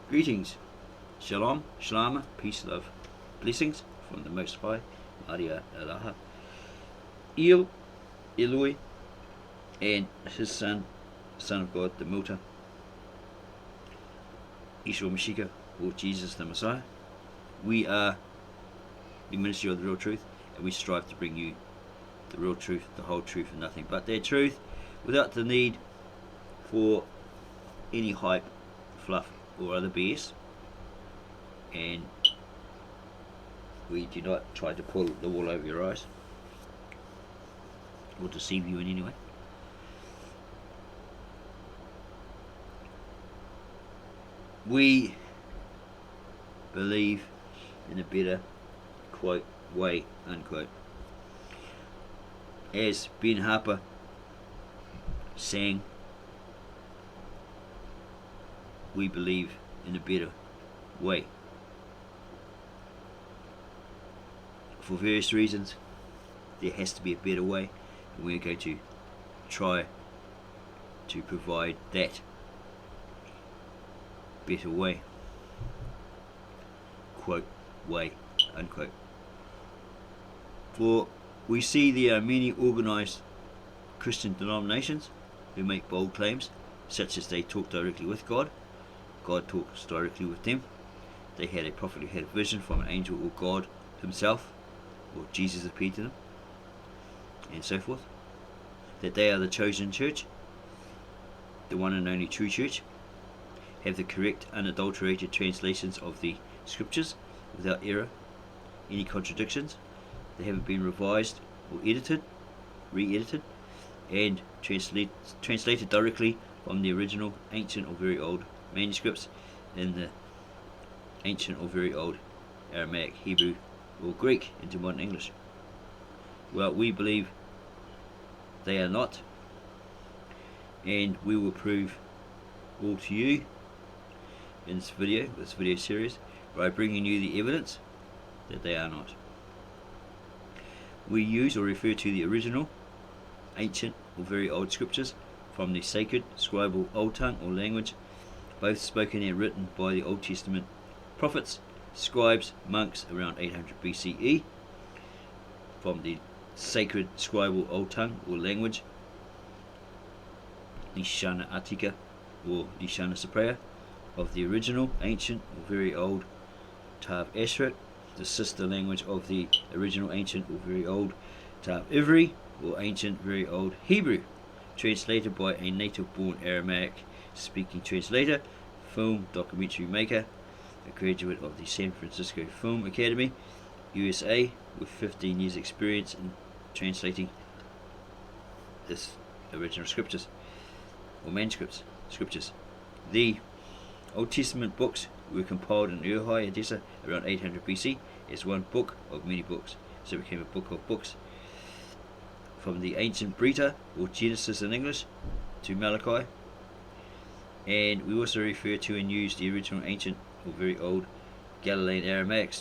Greetings, Shalom, Shalama, peace, love, blessings from the Most High, Maria Elaha, Il, Eloi, and his Son, Son of God, the Multa, Yeshua Mashiach, or Jesus the Messiah. We are the ministry of the real truth, and we strive to bring you the real truth, the whole truth, and nothing but that truth, without the need for any hype, fluff, or other BS. And we do not try to pull the wool over your eyes or deceive you in any way. We believe in a better, quote, way, unquote. As Ben Harper sang, we believe in a better way. For various reasons, there has to be a better way, and we're going to try to provide that better way, quote, way, unquote. For we see there are many organized Christian denominations who make bold claims, such as they talk directly with God, God talks directly with them, they had a prophet who had a vision from an angel or God himself, or Jesus appeared to them, and so forth, that they are the chosen church, the one and only true church, have the correct, unadulterated translations of the scriptures without error, any contradictions. They haven't been revised or edited, re-edited, and translated directly from the original ancient or very old manuscripts in the ancient or very old Aramaic, Hebrew, or Greek into modern English. Well, we believe they are not, and we will prove all to you in this video series, by bringing you the evidence that they are not. We use or refer to the original, ancient or very old scriptures from the sacred scribal old tongue or language, both spoken and written by the Old Testament prophets, scribes, monks around 800 BCE, from the sacred scribal old tongue or language, Lishana Atika or Lishana Saprea, of the original, ancient or very old Tav Ashrat, the sister language of the original, ancient or very old Tav Ivri, or ancient very old Hebrew, translated by a native-born Aramaic speaking translator, film documentary maker, a graduate of the San Francisco Film Academy, USA, with 15 years experience in translating this original scriptures or manuscripts scriptures. The Old Testament books were compiled in Ur-Hai, Edessa around 800 BC as one book of many books, so it became a book of books. From the ancient Brita, or Genesis in English, to Malachi, and we also refer to and use the original ancient or very old Galilean Aramaic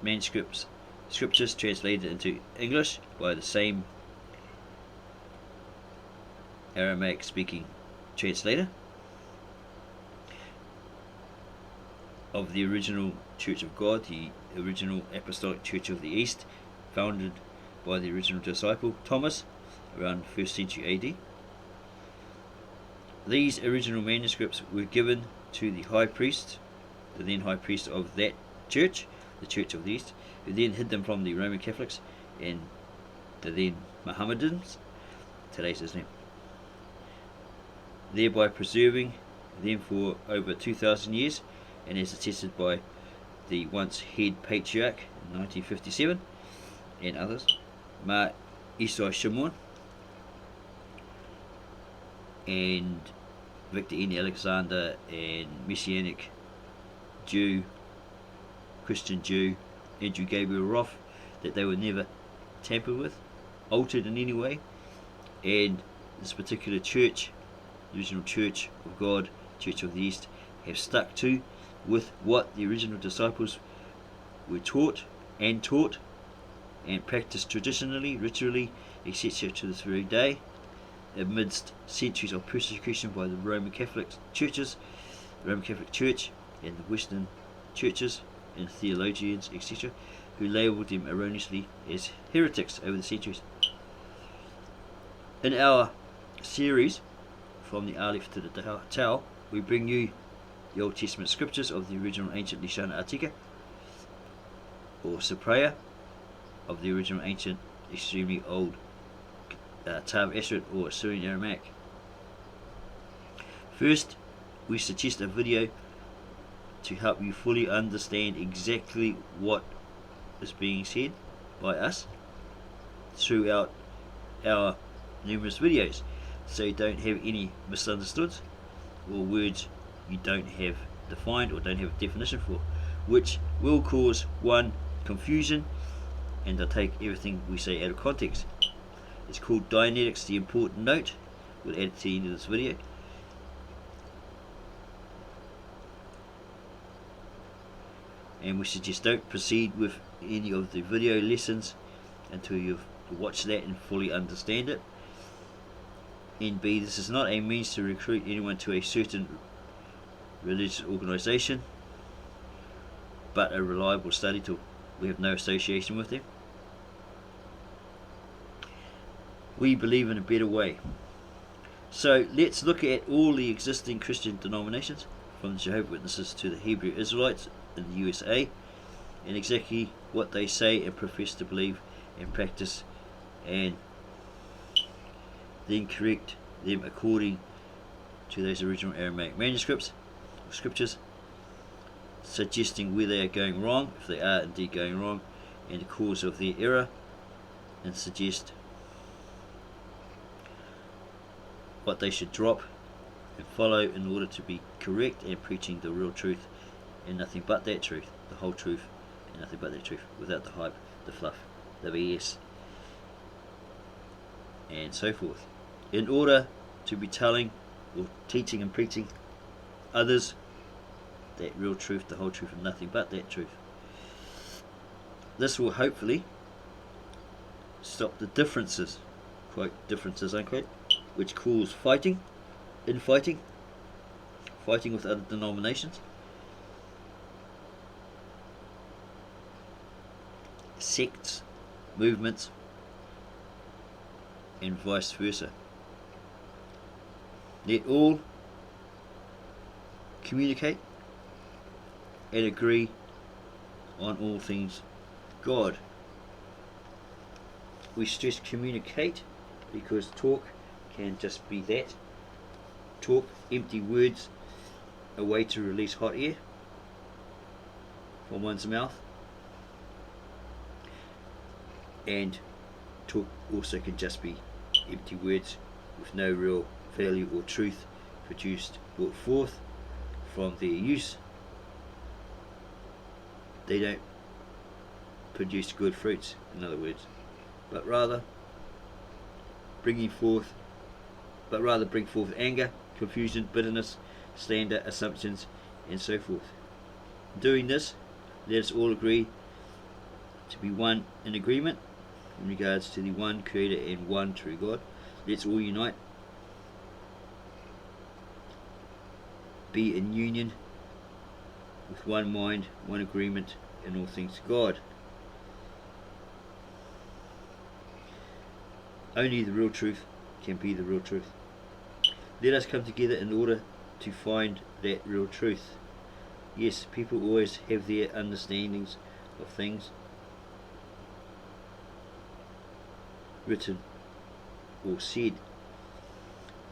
manuscripts, scriptures translated into English by the same Aramaic speaking translator, of the original Church of God, the original Apostolic Church of the East, founded by the original disciple Thomas around 1st century AD. These original manuscripts were given to the high priest, the then high priest of that church, the Church of the East, who then hid them from the Roman Catholics and the then Mohammedans, today's Islam, thereby preserving them for over 2,000 years, and as attested by the once head patriarch in 1957 and others, Mar Isai Shimon and Victor N. Alexander, and Messianic Jew, Christian Jew, Andrew Gabriel Roth, that they were never tampered with, altered in any way, and this particular church, the original Church of God, Church of the East, have stuck to with what the original disciples were taught and practiced traditionally, ritually, etc. to this very day, amidst centuries of persecution by the Roman Catholic churches, the Roman Catholic Church, and the Western churches and theologians, etc., who labelled them erroneously as heretics over the centuries. In our series, From the Aleph to the Tau, we bring you the Old Testament scriptures of the original ancient Lishana Atika, or Cypriot, of the original ancient, extremely old Tav Esrit or Assyrian Aramaic. First, we suggest a video to help you fully understand exactly what is being said by us throughout our numerous videos, so you don't have any misunderstoods or words you don't have defined or don't have a definition for, which will cause one, confusion, and they'll take everything we say out of context. It's called Dianetics, the important note. We'll add it to the end of this video. And we suggest don't proceed with any of the video lessons until you've watched that and fully understand it. And B, this is not a means to recruit anyone to a certain religious organisation, but a reliable study tool. We have no association with them. We believe in a better way. So let's look at all the existing Christian denominations, from the Jehovah's Witnesses to the Hebrew Israelites in the USA, and exactly what they say and profess to believe and practice, and then correct them according to those original Aramaic manuscripts or scriptures, suggesting where they are going wrong, if they are indeed going wrong, and the cause of their error, and suggest what they should drop and follow in order to be correct, and preaching the real truth and nothing but that truth, the whole truth and nothing but that truth, without the hype, the fluff, the BS, and so forth, in order to be telling or teaching and preaching others that real truth, the whole truth and nothing but that truth. This will hopefully stop the differences, quote, differences unquote, which cause fighting, infighting, fighting with other denominations, sects, movements, and vice versa. Let all communicate and agree on all things God. We stress communicate because talk can just be that. Talk, empty words, a way to release hot air from one's mouth. And talk also can just be empty words with no real value or truth brought forth from their use. They don't produce good fruits, in other words, but rather bring forth anger, confusion, bitterness, slander, assumptions, and so forth. Doing this, let us all agree to be one in agreement in regards to the one Creator and one true God. Let's all unite, be in union with one mind, one agreement in all things God. Only the real truth can be the real truth. Let us come together in order to find that real truth. Yes, people always have their understandings of things written or said.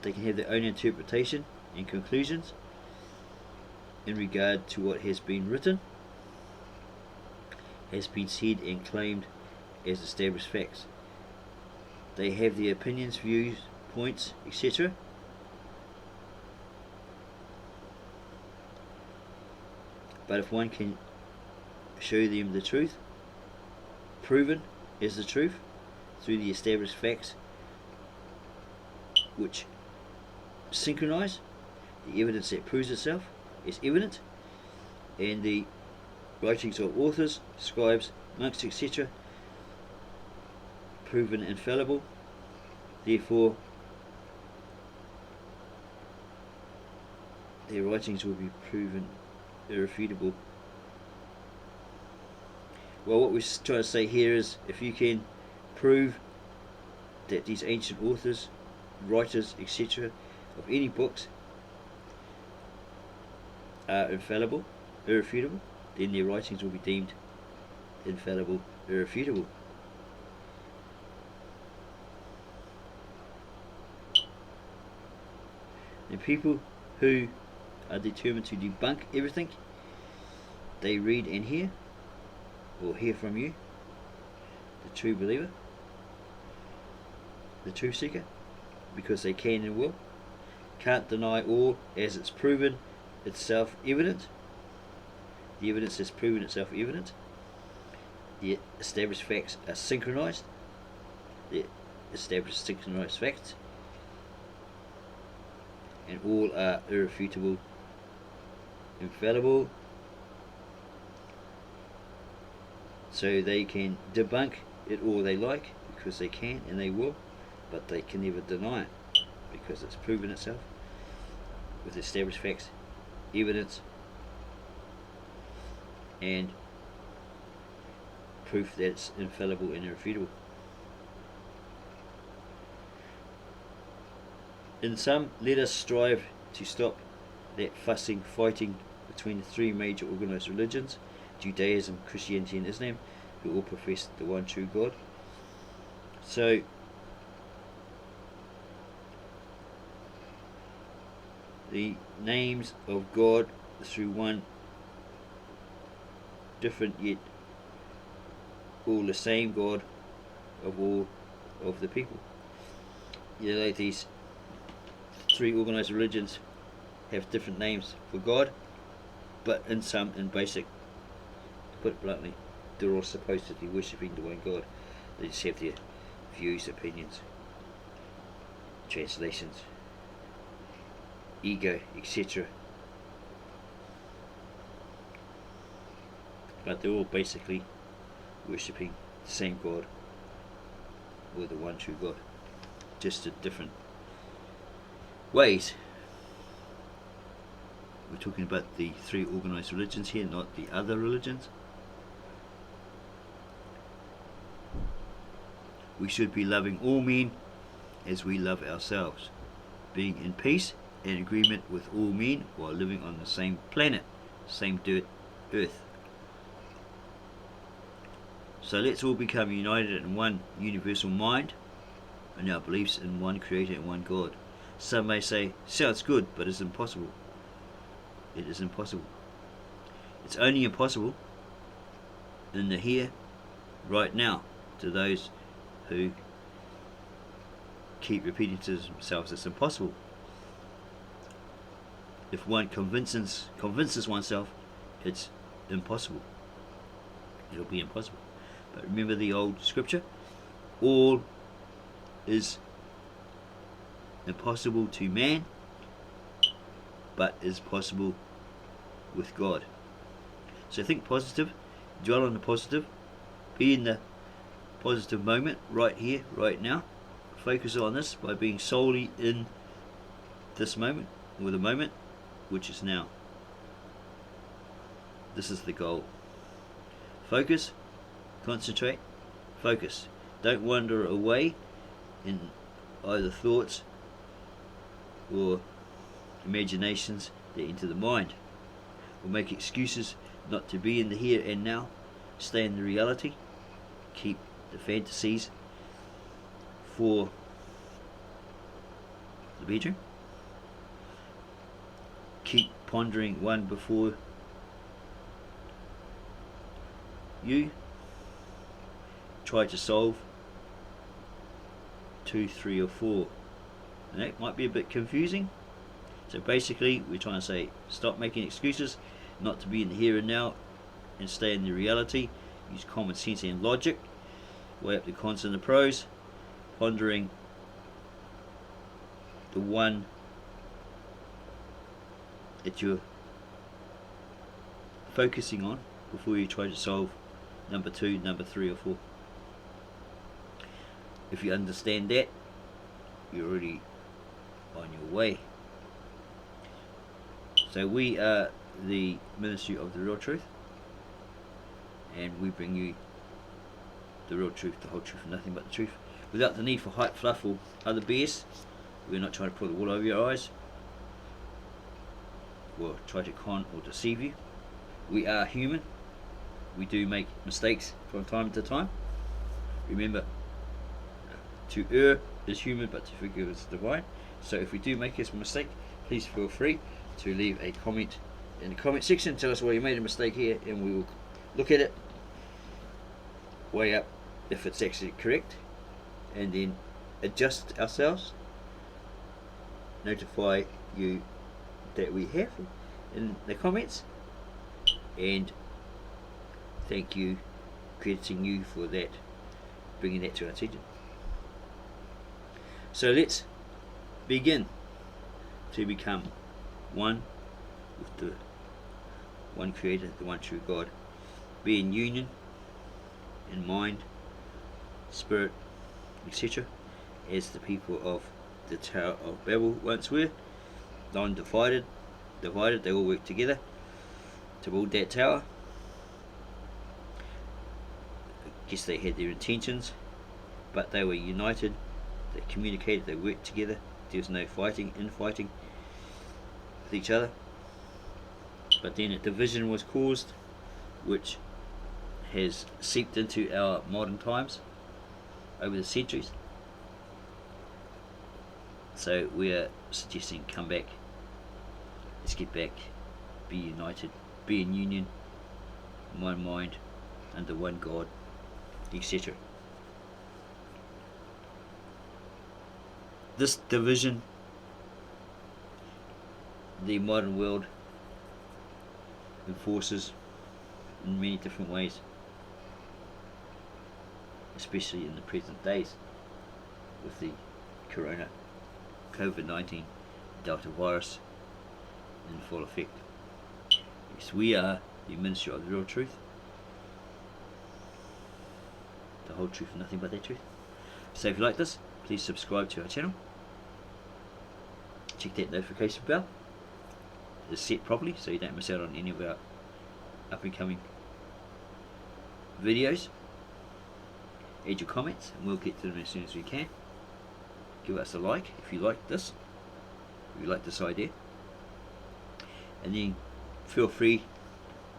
They can have their own interpretation and conclusions in regard to what has been written, has been said and claimed as established facts. They have their opinions, views, points, etc. But if one can show them the truth, proven as the truth, through the established facts which synchronize, the evidence that proves itself is evident, and the writings of authors, scribes, monks, etc. proven infallible, therefore their writings will be proven irrefutable. Well, what we're trying to say here is, if you can prove that these ancient authors, writers, etc., of any books are infallible, irrefutable, then their writings will be deemed infallible, irrefutable. And people who are determined to debunk everything they read and hear, or hear from you, the true believer, the true seeker, because they can and will, can't deny all as it's proven itself evident. The evidence has proven itself evident. The established facts are synchronized. The established synchronized facts, and all are irrefutable, infallible. So they can debunk it all they like, because they can and they will, but they can never deny it, because it's proven itself with established facts, evidence, and proof that it's infallible and irrefutable. In sum, let us strive to stop that fussing, fighting between the three major organized religions, Judaism, Christianity and Islam, who all profess the one true God. So the names of God through one different yet all the same God of all of the people. You know, like these three organized religions have different names for God, but in basic, to put it bluntly, they're all supposed to be worshipping the one God. They just have their views, opinions, translations, ego, etc. But they're all basically worshipping the same God, or the one true God, just in different ways. We're talking about the three organized religions here, not the other religions. We should be loving all men as we love ourselves, being in peace and agreement with all men while living on the same planet, same dirt, earth. So let's all become united in one universal mind and our beliefs in one Creator and one God. Some may say, sounds good, but it's impossible. It is impossible. It's only impossible in the here, right now, to those who keep repeating to themselves it's impossible. If one convinces oneself it's impossible, it'll be impossible. But remember the old scripture, all is impossible to man, but is possible with God. So think positive, dwell on the positive, be in the positive moment right here, right now. Focus on this by being solely in this moment, or the moment which is now. This is the goal. Focus, concentrate, focus. Don't wander away in either thoughts or imaginations that enter the mind, or make excuses not to be in the here and now. Stay in the reality. Keep the fantasies for the bedroom. Keep pondering one before you. Try to solve 2, 3 or 4. And that might be a bit confusing. So basically we're trying to say, stop making excuses not to be in the here and now, and stay in the reality. Use common sense and logic. Weigh up the cons and the pros, pondering the one that you're focusing on before you try to solve number 2, number 3 or 4. If you understand that, you're already on your way. So we are the ministry of the real truth, and we bring you the real truth, the whole truth, and nothing but the truth, without the need for hype, fluff, or other BS. We're not trying to pull the wool over your eyes or try to con or deceive you. We are human. We do make mistakes from time to time. Remember, to err is human, but to forgive is divine. So if we do make a mistake, please feel free to leave a comment in the comment section. Tell us why you made a mistake here, and we will look at it, weigh up if it's actually correct, and then adjust ourselves, notify you that we have in the comments, and thank you, crediting you for that, bringing that to our attention. So let's begin to become one with the one Creator, the one true God. Be in union in mind, spirit, etc., as the people of the Tower of Babel once were, non-divided, they all worked together to build that tower. I guess they had their intentions, but they were united, they communicated, they worked together. There was no infighting with each other. But then a division was caused, which has seeped into our modern times over the centuries. So we are suggesting, come back, let's get back, be united, be in union, one mind, under one God, etc. This division, the modern world enforces in many different ways, especially in the present days with the COVID-19 Delta virus in full effect. Yes, we are the ministry of the real truth, the whole truth and nothing but the truth. So if you like this, please subscribe to our channel. Check that notification bell is set properly so you don't miss out on any of our up and coming videos. Add your comments and we'll get to them as soon as we can. Give us a like if you like this, if you like this idea, and then feel free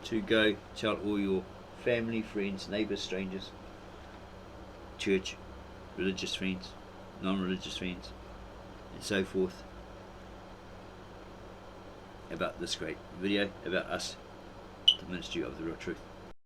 to go tell all your family, friends, neighbours, strangers, church, religious friends, non-religious friends, and so forth about this great video about us, the ministry of the real truth.